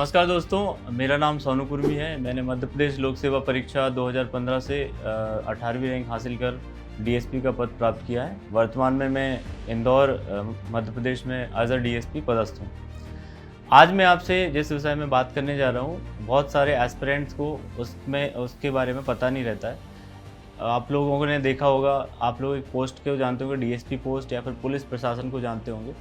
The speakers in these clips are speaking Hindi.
नमस्कार दोस्तों, मेरा नाम सोनू कुर्मी है। मैंने मध्य प्रदेश लोक सेवा परीक्षा 2015 से 18वीं रैंक हासिल कर डीएसपी का पद प्राप्त किया है। वर्तमान में मैं इंदौर मध्य प्रदेश में एज अ डीएसपी पदस्थ हूँ। आज मैं आपसे जिस विषय में बात करने जा रहा हूँ, बहुत सारे एस्पिरेंट्स को उसके बारे में पता नहीं रहता है। आप लोगों ने देखा होगा, आप लोग एक पोस्ट को जानते होंगे, डीएसपी पोस्ट या फिर पुलिस प्रशासन को जानते होंगे।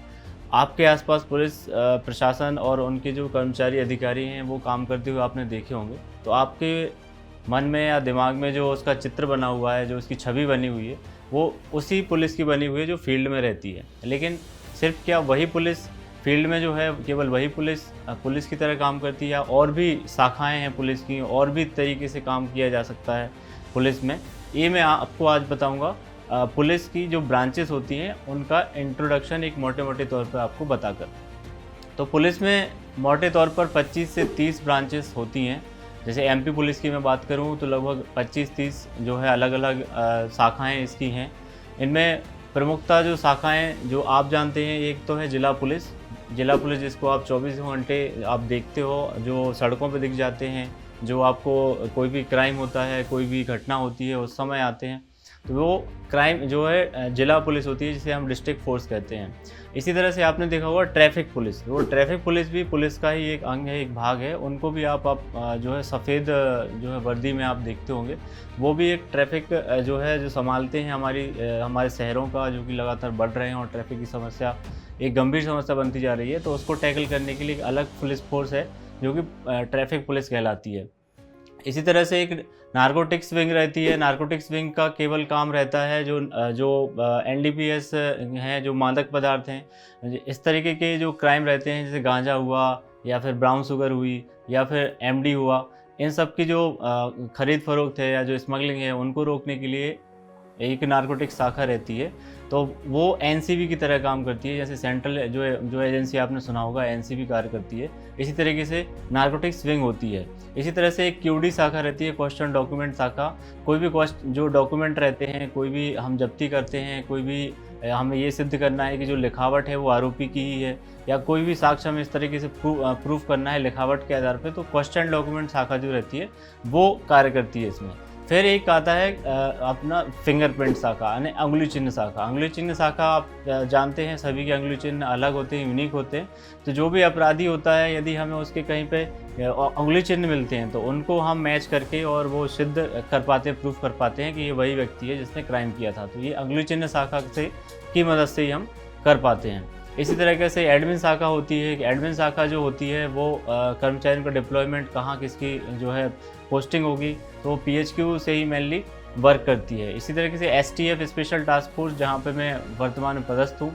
आपके आसपास पुलिस प्रशासन और उनके जो कर्मचारी अधिकारी हैं वो काम करते हुए आपने देखे होंगे। तो आपके मन में या दिमाग में जो उसका चित्र बना हुआ है, जो उसकी छवि बनी हुई है, वो उसी पुलिस की बनी हुई है जो फील्ड में रहती है। लेकिन सिर्फ क्या वही पुलिस फील्ड में जो है केवल वही पुलिस की तरह काम करती है, या और भी शाखाएं हैं पुलिस की, और भी तरीके से काम किया जा सकता है पुलिस में? ये मैं आपको आज बताऊँगा। पुलिस की जो ब्रांचेस होती हैं उनका इंट्रोडक्शन एक मोटे तौर पर आपको बताकर। तो पुलिस में मोटे तौर पर 25 से 30 ब्रांचेस होती हैं। जैसे एमपी पुलिस की मैं बात करूं तो लगभग 25-30 जो है अलग अलग शाखाएं इसकी हैं। इनमें प्रमुखता जो शाखाएं जो आप जानते हैं, एक तो है जिला पुलिस जिसको आप 24 घंटे आप देखते हो, जो सड़कों पर दिख जाते हैं, जो आपको कोई भी क्राइम होता है, कोई भी घटना होती है उस समय आते हैं। तो वो क्राइम जो है जिला पुलिस होती है, जिसे हम डिस्ट्रिक्ट फोर्स कहते हैं। इसी तरह से आपने देखा होगा ट्रैफिक पुलिस, वो ट्रैफिक पुलिस भी पुलिस का ही एक अंग है, एक भाग है। उनको भी आप जो है सफ़ेद जो है वर्दी में आप देखते होंगे। वो भी एक ट्रैफिक जो संभालते हैं हमारे शहरों का, जो कि लगातार बढ़ रहे हैं और ट्रैफिक की समस्या एक गंभीर समस्या बनती जा रही है। तो उसको टैकल करने के लिए एक अलग पुलिस फोर्स है जो कि ट्रैफिक पुलिस कहलाती है। इसी तरह से एक नारकोटिक्स विंग रहती है। नारकोटिक्स विंग का केवल काम रहता है जो एनडीपीएस हैं, जो मादक पदार्थ हैं, इस तरीके के जो क्राइम रहते हैं, जैसे गांजा हुआ या फिर ब्राउन शुगर हुई या फिर एमडी हुआ, इन सब की जो खरीद फरोख्त है या जो स्मगलिंग है, उनको रोकने के लिए एक नारकोटिक्स शाखा रहती है। तो वो एनसीबी की तरह काम करती है। जैसे सेंट्रल जो एजेंसी आपने सुना होगा, एनसीबी कार्य करती है, इसी तरीके से नारकोटिक्स विंग होती है। इसी तरह से एक क्यूडी शाखा रहती है, क्वेश्चन डॉक्यूमेंट शाखा। कोई भी जो डॉक्यूमेंट रहते हैं, कोई भी हम जब्ती करते हैं, कोई भी हमें ये सिद्ध करना है कि जो लिखावट है वो आरोपी की ही है, या कोई भी साक्ष्य हमें इस तरीके से प्रूफ करना है लिखावट के आधार पर, तो क्वेश्चन डॉक्यूमेंट शाखा जो रहती है वो कार्य करती है इसमें। फिर एक आता है अपना फिंगरप्रिंट शाखा, यानी अंगुली चिन्ह शाखा। अंगुली चिन्ह शाखा आप जानते हैं, सभी के अंगुली चिन्ह अलग होते हैं, यूनिक होते हैं। तो जो भी अपराधी होता है, यदि हमें उसके कहीं पे अंगुली चिन्ह मिलते हैं तो उनको हम मैच करके और वो सिद्ध कर पाते हैं, प्रूफ कर पाते हैं कि ये वही व्यक्ति है जिसने क्राइम किया था। तो ये अंगुली चिन्ह शाखा की मदद से ही हम कर पाते हैं। इसी तरीके से एडमिन शाखा होती है। एडमिन शाखा जो होती है वो कर्मचारियों का डिप्लॉयमेंट कहाँ किसकी जो है पोस्टिंग होगी, तो वो पीएचक्यू से ही मेनली वर्क करती है। इसी तरीके से एसटीएफ स्पेशल टास्क फोर्स, जहाँ पे मैं वर्तमान में पदस्थ हूँ,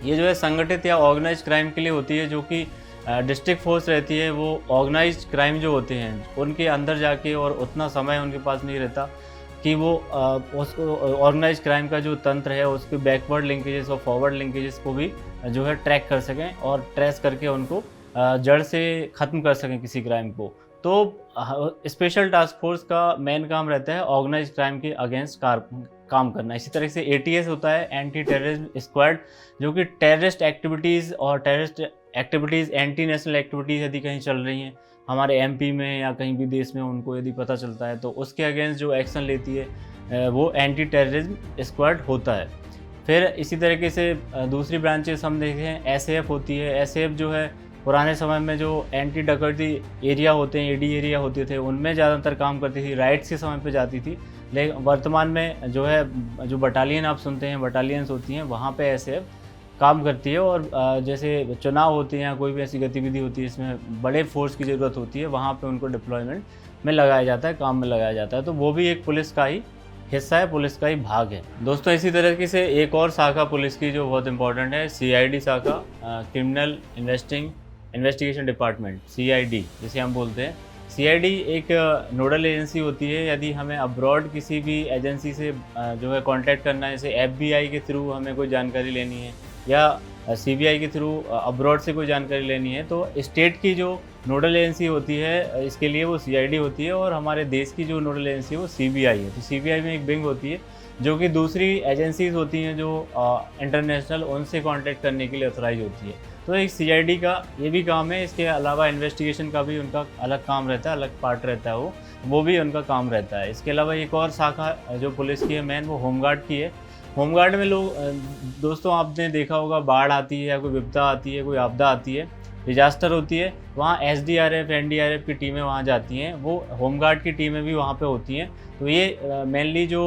ये जो है संगठित या ऑर्गेनाइज्ड क्राइम के लिए होती है। जो कि डिस्ट्रिक्ट फोर्स रहती है, वो ऑर्गेनाइज्ड क्राइम जो होते हैं उनके अंदर जाके, और उतना समय उनके पास नहीं रहता कि वो उसको ऑर्गेनाइज क्राइम का जो तंत्र है उसके बैकवर्ड लिंकेजेस और फॉरवर्ड लिंकेजेस को भी जो है ट्रैक कर सकें और ट्रेस करके उनको जड़ से ख़त्म कर सकें किसी क्राइम को। तो स्पेशल टास्क फोर्स का मेन काम रहता है ऑर्गेनाइज क्राइम के अगेंस्ट काम करना। इसी तरह से एटीएस होता है, एंटी टेररिज्म स्क्वाड, जो कि टेररिस्ट एक्टिविटीज़ और terrorist activities, anti national activities यदि कहीं चल रही हैं हमारे एमपी में या कहीं भी देश में, उनको यदि पता चलता है तो उसके अगेंस्ट जो एक्शन लेती है वो एंटी टेररिज्म स्क्वाड होता है। फिर इसी तरीके से दूसरी ब्रांचेस हम देखें, एसएएफ होती है। एसएएफ जो है पुराने समय में जो एंटी डकैती एरिया होते हैं, एडी एरिया होते थे, उनमें ज़्यादातर काम करती थी, राइट्स के समय पे जाती थी। लेकिन वर्तमान में जो है जो बटालियन आप सुनते हैं, बटालियंस होती हैं, वहाँ पे एसएएफ काम करती है। और जैसे चुनाव होते हैं या कोई भी ऐसी गतिविधि होती है इसमें बड़े फोर्स की ज़रूरत होती है, वहाँ पे उनको डिप्लॉयमेंट में लगाया जाता है, काम में लगाया जाता है। तो वो भी एक पुलिस का ही हिस्सा है, पुलिस का ही भाग है। दोस्तों, इसी तरीके से एक और शाखा पुलिस की जो बहुत इंपॉर्टेंट है, सीआईडी शाखा, क्रिमिनल इन्वेस्टिगेशन डिपार्टमेंट, सीआईडी जिसे हम बोलते हैं। सीआईडी एक नोडल एजेंसी होती है। यदि हमें अब्रॉड किसी भी एजेंसी से जो है कांटेक्ट करना है, जैसे एफबीआई के थ्रू हमें कोई जानकारी लेनी है या सीबीआई के थ्रू अब्रॉड से कोई जानकारी लेनी है, तो स्टेट की जो नोडल एजेंसी होती है इसके लिए वो सीआईडी होती है, और हमारे देश की जो नोडल एजेंसी है वो सीबीआई है। तो सीबीआई में एक विंग होती है जो कि दूसरी एजेंसीज होती हैं जो इंटरनेशनल, उनसे कांटेक्ट करने के लिए ऑथराइज होती है। तो एक सीआईडी का ये भी काम है, इसके अलावा इन्वेस्टिगेशन का भी उनका अलग काम रहता है, अलग पार्ट रहता है, वो भी उनका काम रहता है। इसके अलावा एक और शाखा जो पुलिस की है मेन, वो होमगार्ड की है। होमगार्ड में लोग दोस्तों आपने देखा होगा, बाढ़ आती है या कोई विपदा आती है, कोई आपदा आती है, डिजास्टर होती है, वहाँ एसडीआरएफ एनडीआरएफ की टीमें वहाँ जाती हैं, वो होमगार्ड की टीमें भी वहाँ पे होती हैं। तो ये मेनली जो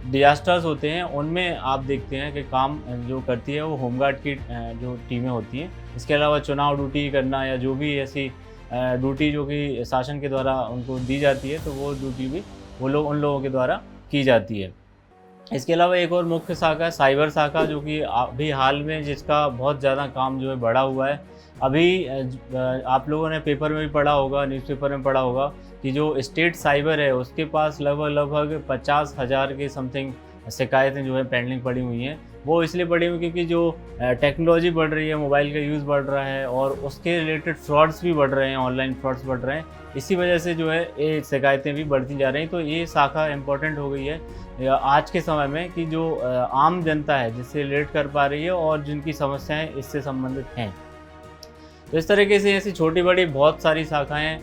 डिजास्टर्स होते हैं उनमें आप देखते हैं कि काम जो करती है वो होमगार्ड की जो टीमें होती हैं। इसके अलावा चुनाव ड्यूटी करना या जो भी ऐसी ड्यूटी जो कि शासन के द्वारा उनको दी जाती है, तो वो ड्यूटी भी उन लोगों के द्वारा की जाती है। इसके अलावा एक और मुख्य शाखा है साइबर शाखा, जो कि अभी हाल में जिसका बहुत ज़्यादा काम जो है बढ़ा हुआ है। अभी आप लोगों ने पेपर में भी पढ़ा होगा, न्यूज़पेपर में पढ़ा होगा कि जो स्टेट साइबर है उसके पास लगभग 50,000 के समथिंग शिकायतें जो है पेंडिंग पड़ी हुई हैं। वो इसलिए पड़ी हुई क्योंकि जो टेक्नोलॉजी बढ़ रही है, मोबाइल का यूज़ बढ़ रहा है और उसके रिलेटेड फ्रॉड्स भी बढ़ रहे हैं, ऑनलाइन फ्रॉड्स बढ़ रहे हैं। इसी वजह से जो है ये शिकायतें भी बढ़ती जा रही हैं। तो ये शाखा इम्पोर्टेंट हो गई है आज के समय में कि जो आम जनता है जिससे रिलेट कर पा रही है और जिनकी समस्याएं इससे संबंधित हैं। तो इस तरीके से ऐसी छोटी बड़ी बहुत सारी शाखाएं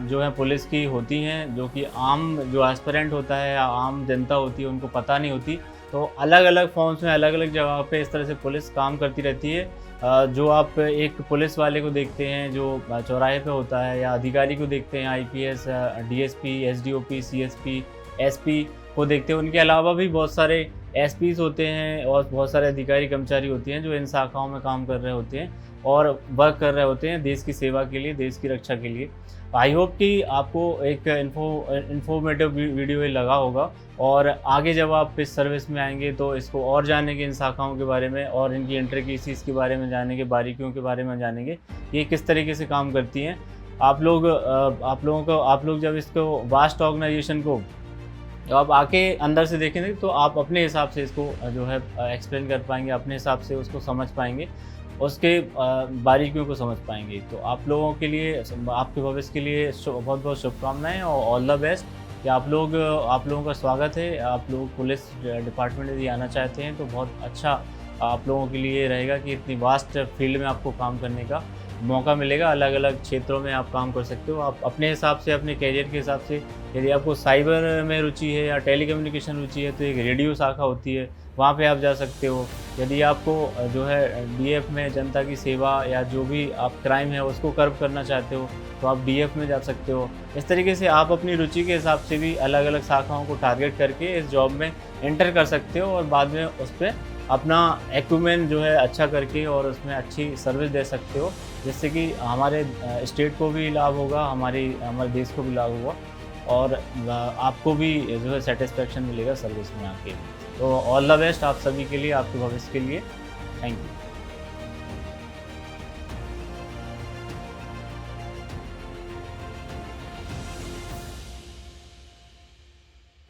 जो है पुलिस की होती हैं, जो कि आम जो एस्पिरेंट होता है या आम जनता होती है उनको पता नहीं होती। तो अलग अलग फॉर्म्स में अलग अलग जगह पे इस तरह से पुलिस काम करती रहती है। जो आप एक पुलिस वाले को देखते हैं जो चौराहे पे होता है, या अधिकारी को देखते हैं IPS, DSP, SDOP, CSP, SP को देखते हैं। उनके अलावा भी बहुत सारे एसपीस होते हैं और बहुत सारे अधिकारी कर्मचारी होते हैं जो इन शाखाओं में काम कर रहे होते हैं और वर्क कर रहे होते हैं देश की सेवा के लिए, देश की रक्षा के लिए। आई होप कि आपको एक इन्फॉर्मेटिव वीडियो ये लगा होगा, और आगे जब आप इस सर्विस में आएंगे तो इसको और जानेंगे, इन शाखाओं के बारे में और इनकी इंट्रिकेसीज़ के बारे में जानेंगे, बारीकियों के बारे में जानेंगे, ये किस तरीके से काम करती हैं। आप लोग जब इसको वास्ट ऑर्गेनाइजेशन को आप आके अंदर से देखेंगे तो आप अपने हिसाब से इसको जो है एक्सप्लेन कर पाएंगे, अपने हिसाब से उसको समझ पाएंगे, उसके बारीकियों को समझ पाएंगे। तो आप लोगों के लिए, आपके भविष्य के लिए बहुत बहुत शुभकामनाएं और ऑल द बेस्ट। कि आप लोगों का स्वागत है। आप लोग पुलिस डिपार्टमेंट यदि आना चाहते हैं तो बहुत अच्छा आप लोगों के लिए रहेगा कि इतनी वास्ट फील्ड में आपको काम करने का मौका मिलेगा। अलग अलग क्षेत्रों में आप काम कर सकते हो, आप अपने हिसाब से, अपने कैरियर के हिसाब से। यदि आपको साइबर में रुचि है या टेलीकम्युनिकेशन रुचि है तो एक रेडियो शाखा होती है, वहाँ पे आप जा सकते हो। यदि आपको जो है डीएफ में जनता की सेवा या जो भी आप क्राइम है उसको कर्ब करना चाहते हो तो आप डीएफ में जा सकते हो। इस तरीके से आप अपनी रुचि के हिसाब से भी अलग अलग शाखाओं को टारगेट करके इस जॉब में एंटर कर सकते हो और बाद में उस पर अपना एक्विपमेंट जो है अच्छा करके और उसमें अच्छी सर्विस दे सकते हो, जिससे कि हमारे स्टेट को भी लाभ होगा, हमारे देश को भी लाभ होगा और आपको भी जो है सेटिस्फेक्शन मिलेगा सर्विस में आके। तो ऑल द बेस्ट आप सभी के लिए, आपके भविष्य के लिए। Thank you.